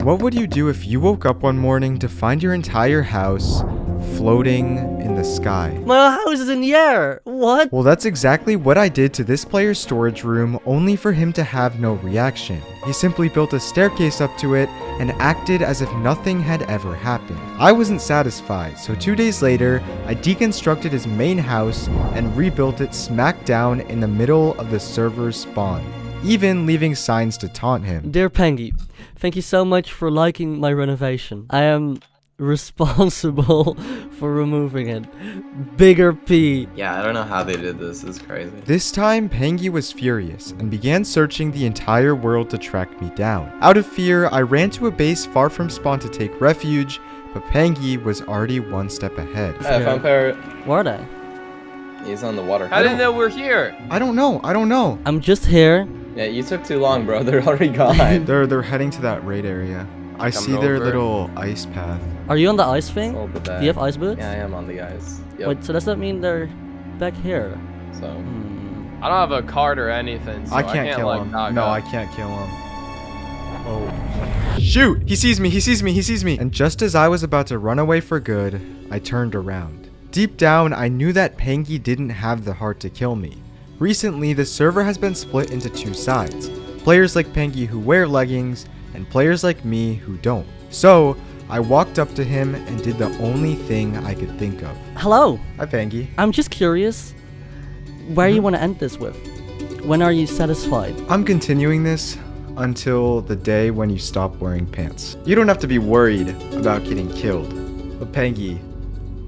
What would you do if you woke up one morning to find your entire house floating in the sky? My house is in the air. What? Well, that's exactly what I did to this player's storage room, only for him to have no reaction. He simply built a staircase up to it and acted as if nothing had ever happened. I wasn't satisfied, so 2 days later, I deconstructed his main house and rebuilt it smack down in the middle of the server's spawn, even leaving signs to taunt him. Dear Pengy, thank you so much for liking my renovation. I am responsible for removing it. Bigger P. Yeah, I don't know how they did this. It's crazy. This time, Pengy was furious and began searching the entire world to track me down. Out of fear, I ran to a base far from spawn to take refuge, but Pengy was already one step ahead. I found Parrot. Where are they? He's on the water. I didn't know we're here. I don't know. I'm just here. Yeah, you took too long, bro. They're already gone. They're heading to that raid area. I see their over. little ice path. Are you on the ice thing? Sold the bag. Do you have ice boots? Yeah, I am on the ice. Yep. Wait, so does that mean they're back here? So. I don't have a card or anything, so I can't kill like, him. knock No, up. I can't kill him. Oh. Shoot! He sees me. And just as I was about to run away for good, I turned around. Deep down, I knew that Pengy didn't have the heart to kill me. Recently, the server has been split into two sides. Players like Pengy who wear leggings, and players like me who don't. So, I walked up to him and did the only thing I could think of. Hello. Hi, Pengy. I'm just curious where you want to end this with. When are you satisfied? I'm continuing this until the day when you stop wearing pants. You don't have to be worried about getting killed. But Pengy,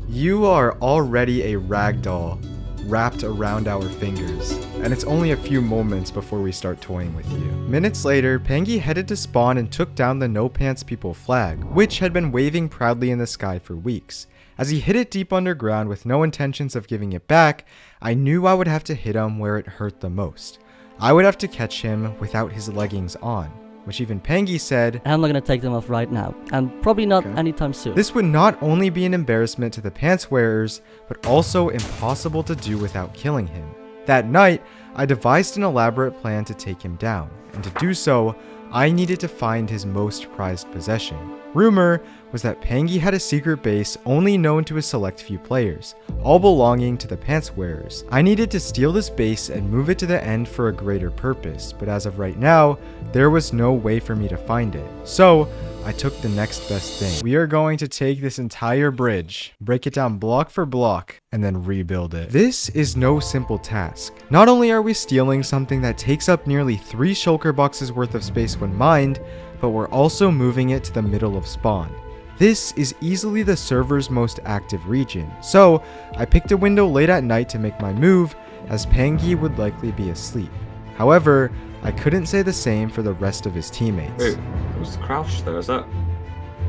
you are already a ragdoll wrapped around our fingers, and it's only a few moments before we start toying with you. Minutes later, Pengy headed to spawn and took down the No Pants People flag, which had been waving proudly in the sky for weeks. As he hid it deep underground with no intentions of giving it back, I knew I would have to hit him where it hurt the most. I would have to catch him without his leggings on, which even Pengy said, I'm not gonna take them off right now, and probably not anytime soon. this would not only be an embarrassment to the pants wearers, but also impossible to do without killing him. That night, I devised an elaborate plan to take him down, and to do so, I needed to find his most prized possession. Rumor was that Pengy had a secret base only known to a select few players, all belonging to the pants wearers. I needed to steal this base and move it to the end for a greater purpose, but as of right now, there was no way for me to find it. So, I took the next best thing. We are going to take this entire bridge, break it down block for block, and then rebuild it. This is no simple task. Not only are we stealing something that takes up nearly 3 shulker boxes worth of space when mined, but we're also moving it to the middle of spawn. This is easily the server's most active region, so I picked a window late at night to make my move, as Pengy would likely be asleep. However, I couldn't say the same for the rest of his teammates. Wait, who's crouched there? Is that...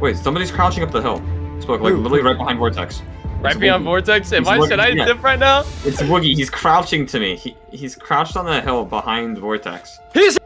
Wait, somebody's crouching up the hill. Spoke, like, Who? literally right behind Vortex. Right It's beyond Woogie. Vortex? He's Should I yeah. dip right now? It's Woogie. He's crouching to me. He's crouched on the hill behind Vortex. He's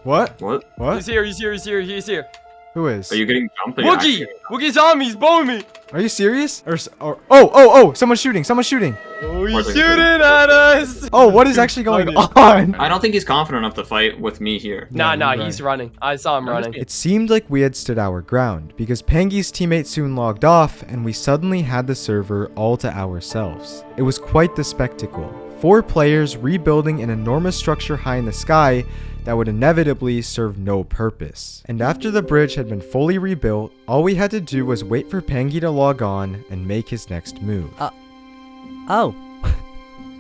What? What? What? He's here. Who is? Are you getting jumped? Are you Woogie! actually- Woogie's on me, he's blowing me! Are you serious? Oh, someone's shooting. Oh, he's Vortex. shooting at us! Oh, what is actually going on? I don't think he's confident enough to fight with me here. Nah, you're he's right. running. I saw him running. It seemed like we had stood our ground, because Pengy's teammates soon logged off, and we suddenly had the server all to ourselves. It was quite the spectacle. 4 players rebuilding an enormous structure high in the sky that would inevitably serve no purpose. And after the bridge had been fully rebuilt, all we had to do was wait for Pengy to log on and make his next move. Oh.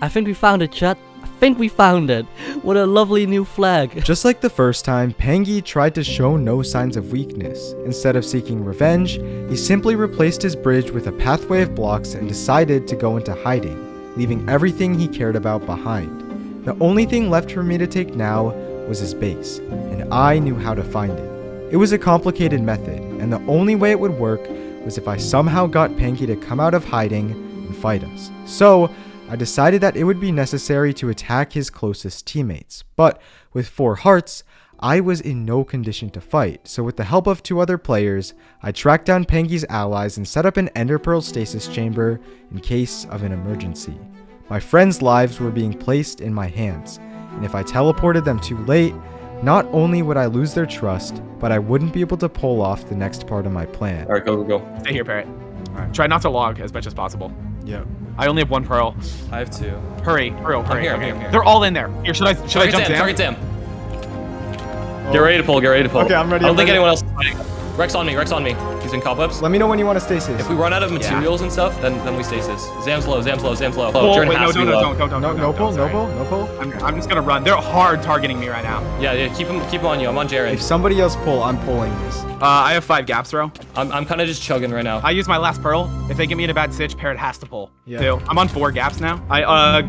I think we found it, chat. I think we found it. What a lovely new flag. Just like the first time, Pengy tried to show no signs of weakness. Instead of seeking revenge, he simply replaced his bridge with a pathway of blocks and decided to go into hiding, leaving everything he cared about behind. The only thing left for me to take now was his base, and I knew how to find it. It was a complicated method, and the only way it would work was if I somehow got Pengy to come out of hiding and fight us. So, I decided that it would be necessary to attack his closest teammates, but with 4 hearts, I was in no condition to fight, so with the help of 2 other players, I tracked down Pengy's allies and set up an Ender Pearl stasis chamber in case of an emergency. My friends' lives were being placed in my hands, and if I teleported them too late, Not only would I lose their trust, but I wouldn't be able to pull off the next part of my plan. All right, go. Stay here, Parrot. Alright. Try not to log as much as possible. Yeah. I only have 1 pearl. I have 2. Hurry. I'm here. They're all in there. Here, should I jump down? Target Zam. Get ready to pull. Okay, I'm ready. I don't think anyone else is fighting. Rex on me. He's in cobwebs. Let me know when you want to stasis. If we run out of materials and stuff, then we stasis. Zam's low. Pull. Jordan Wait, has to be low. don't. No pull. I'm just gonna run. They're hard targeting me right now. Yeah, keep him on you. I'm on Jaren. If somebody else pull, I'm pulling this. I have 5 gaps throw. I'm kind of just chugging right now. I use my last pearl. If they get me in a bad stitch, Parrot has to pull. Yeah. 2. I'm on 4 gaps now.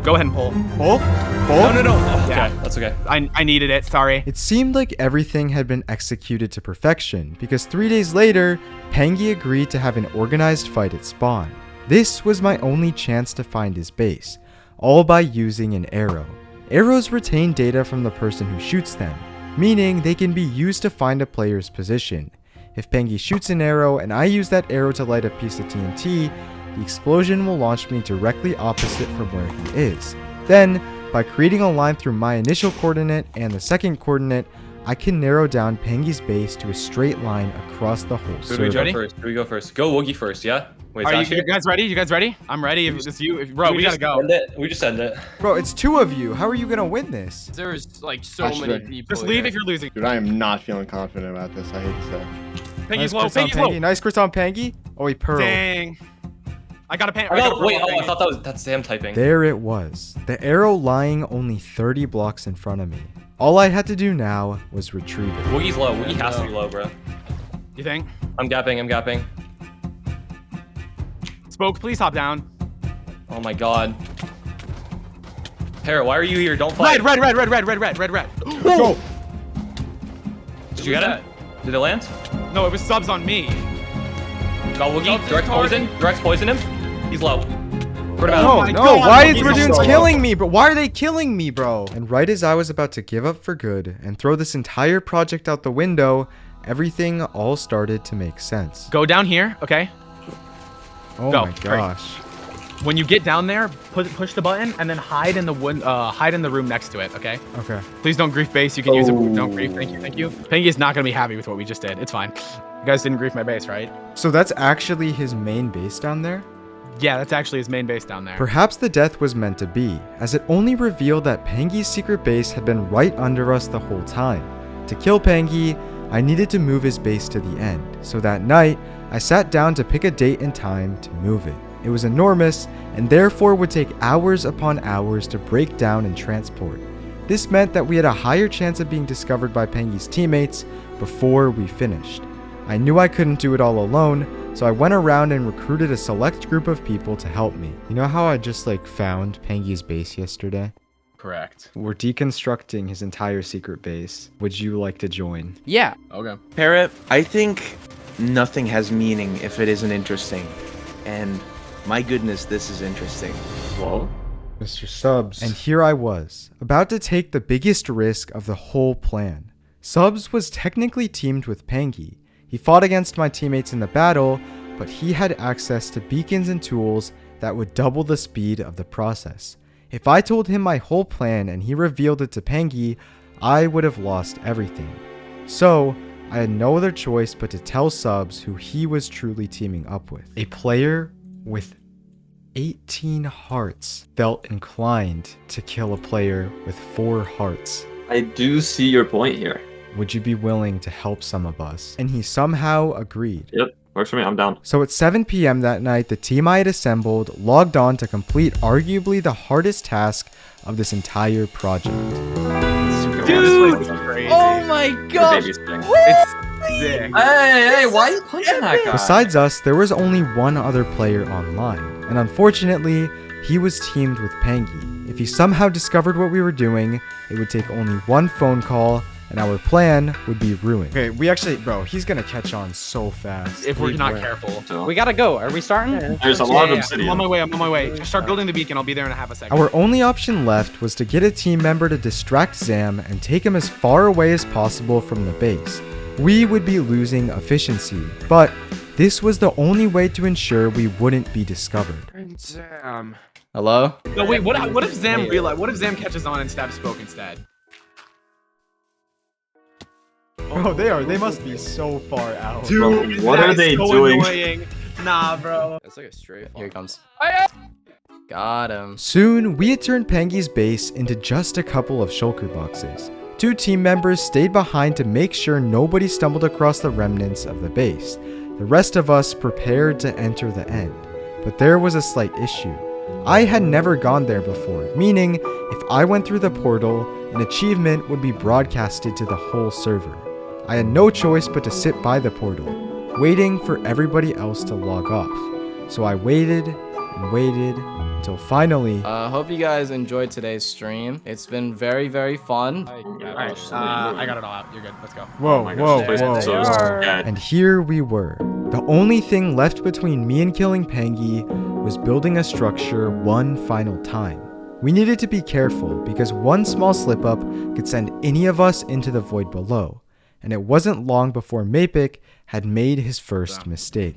Go ahead and pull. Pull? No. Oh, Yeah. Okay, that's okay. I needed it. Sorry. It seemed like everything had been executed to perfection, because 3 days later, Pangy agreed to have an organized fight at spawn. This was my only chance to find his base, all by using an arrow. Arrows retain data from the person who shoots them, meaning they can be used to find a player's position. If Pangy shoots an arrow and I use that arrow to light a piece of TNT, the explosion will launch me directly opposite from where he is. Then, by creating a line through my initial coordinate and the second coordinate, I can narrow down Pangy's base to a straight line across the whole Who do we server. go first? Go Woogie first, yeah? Wait, Are Josh you here? guys ready? I'm ready. If it's you, bro, we gotta go. We just end it. Bro, it's 2 of you. How are you gonna win this? There's like so Actually, many people. Just leave here. if you're losing. Dude, I am not feeling confident about this. I hate to say. Pangy's Nice low. crits on Pangy. Nice crits on Pangy. Oh, he pearled. Dang. I got a pan. I thought that's Zam typing. There it was. The arrow lying only 30 blocks in front of me. All I had to do now was retrieve it. Woogie's low. Woogie has to be low, bro. You think? I'm gapping. Spoke, please hop down. Oh my god. Parrot, why are you here? Don't fight. Red. Go! Did you get him? Did it land? No, it was subs on me. Got Woogie. Direct poison him. He's low. Put him No, out. my no, God, why is he's Radoon's so killing me, bro? Why are they killing me, bro? And right as I was about to give up for good and throw this entire project out the window, everything all started to make sense. Go down here, okay? Oh Go. my gosh. When you get down there, push the button and then hide in the room next to it, okay? Okay. Please don't grief base. You can use it. Don't grief. Thank you. Pangy is not gonna be happy with what we just did. It's fine. You guys didn't grief my base, right? So that's actually his main base down there? Yeah, that's actually his main base down there. Perhaps the death was meant to be, as it only revealed that Pangy's secret base had been right under us the whole time. To kill Pangy, I needed to move his base to the end, so that night, I sat down to pick a date and time to move it. It was enormous, and therefore would take hours upon hours to break down and transport. This meant that we had a higher chance of being discovered by Pangy's teammates before we finished. I knew I couldn't do it all alone, so I went around and recruited a select group of people to help me. You know how I just found Pangy's base yesterday? Correct. We're deconstructing his entire secret base. Would you like to join? Yeah. Okay. Parrot, I think nothing has meaning if it isn't interesting. And my goodness, this is interesting. Whoa. Mr. Subs. And here I was, about to take the biggest risk of the whole plan. Subs was technically teamed with Pangy. He fought against my teammates in the battle, but he had access to beacons and tools that would double the speed of the process. If I told him my whole plan and he revealed it to Pangy, I would have lost everything. So, I had no other choice but to tell Subs who he was truly teaming up with. A player with 18 hearts felt inclined to kill a player with 4 hearts. I do see your point here. Would you be willing to help some of us? And he somehow agreed. Yep, works for me. I'm down. So at 7 p.m. that night, the team I had assembled logged on to complete arguably the hardest task of this entire project. Dude! Crazy. Oh my gosh. It's sick. Hey, why are you punching that guy? Besides us, there was only one other player online, and unfortunately, he was teamed with Pangy. If he somehow discovered what we were doing, it would take only one phone call, and our plan would be ruined. Okay, we actually, bro, he's gonna catch on so fast. If we're not careful. So, We gotta go. Are we starting? there's a lot of I'm obsidian. on my way. Just start building the beacon. I'll be there in a half a second. Our only option left was to get a team member to distract Zam and take him as far away as possible from the base. We would be losing efficiency, but this was the only way to ensure we wouldn't be discovered. Damn. Hello? No, wait. What if Zam catches on and stabs Spoke instead? Bro, they must be so far out. Bro, what are they doing? Annoying. Nah, bro. That's like a straight. Here he comes. Got him. Soon, we had turned Pangy's base into just a couple of shulker boxes. 2 team members stayed behind to make sure nobody stumbled across the remnants of the base. The rest of us prepared to enter the end. But there was a slight issue. I had never gone there before, meaning if I went through the portal, an achievement would be broadcasted to the whole server. I had no choice but to sit by the portal, waiting for everybody else to log off. So I waited and waited until finally... Hope you guys enjoyed today's stream. It's been very, very fun. Alright, I got it all out. You're good. Let's go. Whoa, Oh my gosh, this place is so sad. And here we were. The only thing left between me and killing Pangy was building a structure one final time. We needed to be careful because one small slip up could send any of us into the void below. And it wasn't long before Mapik had made his first mistake.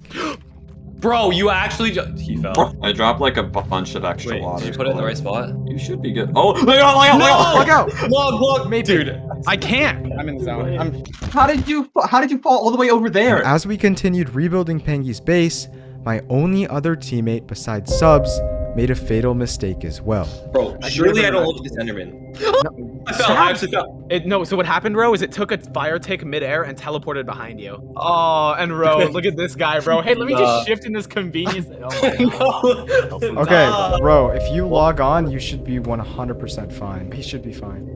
Bro, you actually he fell. I dropped like a bunch of extra Wait, water. did you put it in the right spot? You should be good. Oh, look out! Look out! Look, dude. I can't. I'm in the zone. How did you fall all the way over there? And as we continued rebuilding Pangy's base, my only other teammate besides Subs made a fatal mistake as well. Bro, surely I don't look at this Enderman. I fell. I actually fell. No, so what happened, Ro, is it took a fire tick midair and teleported behind you. Oh, and Ro, look at this guy, bro. Hey, let me just shift in this convenience. Oh my God. Okay, bro, if you log on, you should be 100% fine. He should be fine.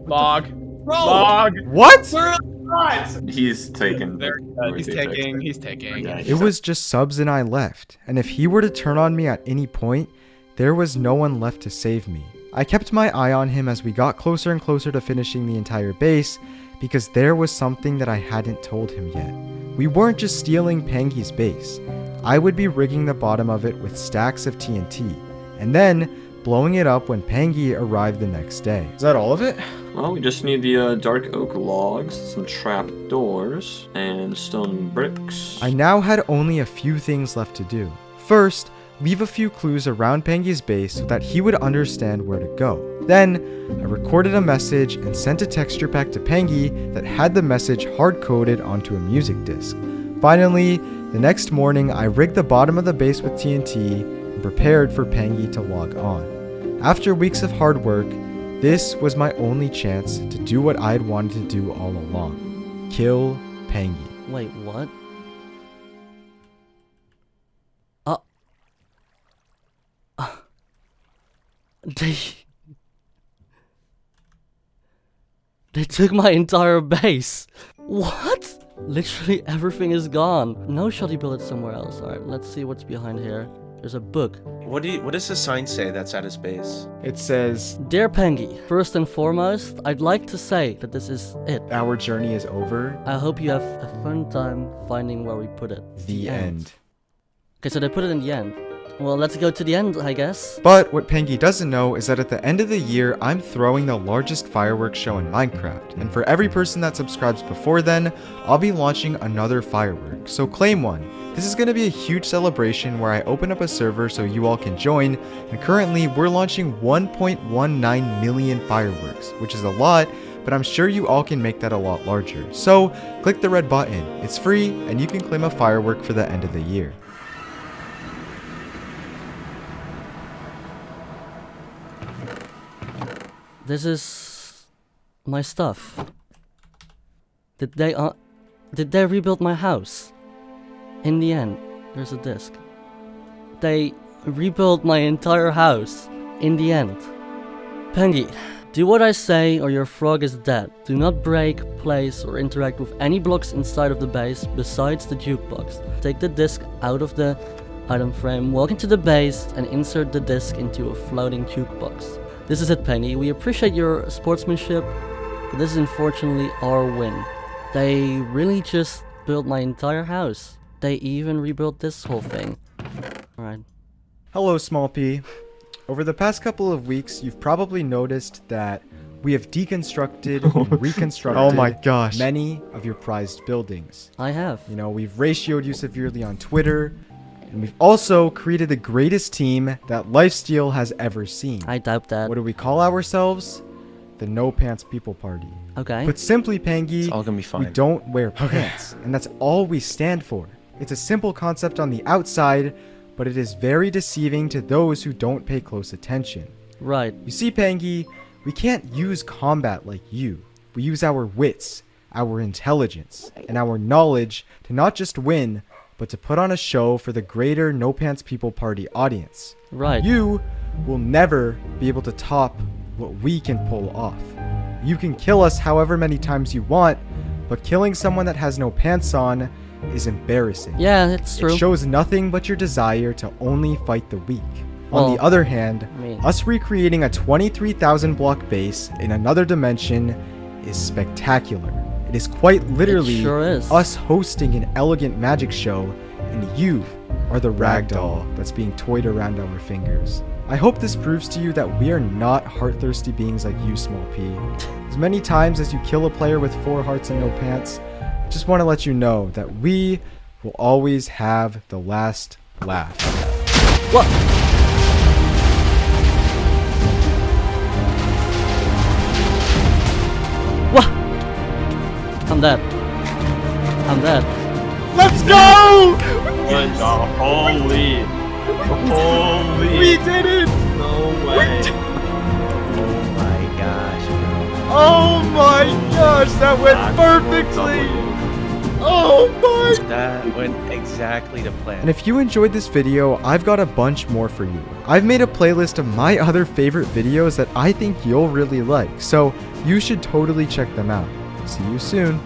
Log. Bro, Log. What? He's taking. He's taking. It was just Subs and I left, and if he were to turn on me at any point, there was no one left to save me. I kept my eye on him as we got closer and closer to finishing the entire base, because there was something that I hadn't told him yet. We weren't just stealing Pangy's base. I would be rigging the bottom of it with stacks of TNT, and then blowing it up when Pangy arrived the next day. Is that all of it? Well, we just need the dark oak logs, some trap doors, and stone bricks. I now had only a few things left to do. First, leave a few clues around Pangy's base so that he would understand where to go. Then, I recorded a message and sent a texture pack to Pangy that had the message hard-coded onto a music disc. Finally, the next morning, I rigged the bottom of the base with TNT and prepared for Pangy to log on. After weeks of hard work, this was my only chance to do what I had wanted to do all along. Kill Pangy. Wait, what? They took my entire base. What? Literally everything is gone. No, shall he build it somewhere else? Alright, let's see what's behind here. There's a book. What does the sign say that's at his base? It says, Dear Pangy, first and foremost, I'd like to say that this is it. our journey is over. I hope you have a fun time finding where we put it. The end. Okay, so they put it in the end. Well, let's go to the end, I guess. But what Pangy doesn't know is that at the end of the year, I'm throwing the largest fireworks show in Minecraft. And for every person that subscribes before then, I'll be launching another firework. So claim one. This is going to be a huge celebration where I open up a server so you all can join. And currently, we're launching 1.19 million fireworks, which is a lot, but I'm sure you all can make that a lot larger. So click the red button. It's free, and you can claim a firework for the end of the year. This is my stuff. Did they rebuild my house? In the end, there's a disc. They rebuilt my entire house. In the end. Pangy, do what I say or your frog is dead. Do not break, place or interact with any blocks inside of the base besides the jukebox. Take the disc out of the item frame, walk into the base and insert the disc into a floating jukebox. This is it, Pangy. We appreciate your sportsmanship, but this is unfortunately our win. They really just built my entire house. They even rebuilt this whole thing. Alright. Hello, Small P. Over the past couple of weeks, you've probably noticed that we have deconstructed and reconstructed many of your prized buildings. I have. You know, we've ratioed you severely on Twitter, and we've also created the greatest team that LifeSteal has ever seen. I doubt that. What do we call ourselves? the No Pants People Party. Okay. Put simply, Pangy, It's all gonna be fine. we don't wear pants, and that's all we stand for. It's a simple concept on the outside, but it is very deceiving to those who don't pay close attention. Right. You see, Pangy, we can't use combat like you. We use our wits, our intelligence, and our knowledge to not just win, but to put on a show for the greater No Pants People Party audience. Right. You will never be able to top what we can pull off. You can kill us however many times you want, but killing someone that has no pants on is embarrassing. Yeah, it's true. It shows nothing but your desire to only fight the weak. Well, On the other hand, I mean- us recreating a 23,000 block base in another dimension is spectacular. It is quite literally sure is. us hosting an elegant magic show, and you are the ragdoll that's being toyed around our fingers. I hope this proves to you that we are not heart-thirsty beings like you, Small P. As many times as you kill a player with 4 hearts and no pants, I just want to let you know that we will always have the last laugh. What? What? I'm dead. I'm dead. Let's go! Holy. We did it! No way. Oh my gosh, bro. Oh my gosh, that went perfectly! Oh my! That went exactly to plan. And if you enjoyed this video, I've got a bunch more for you. I've made a playlist of my other favorite videos that I think you'll really like, so you should totally check them out. See you soon.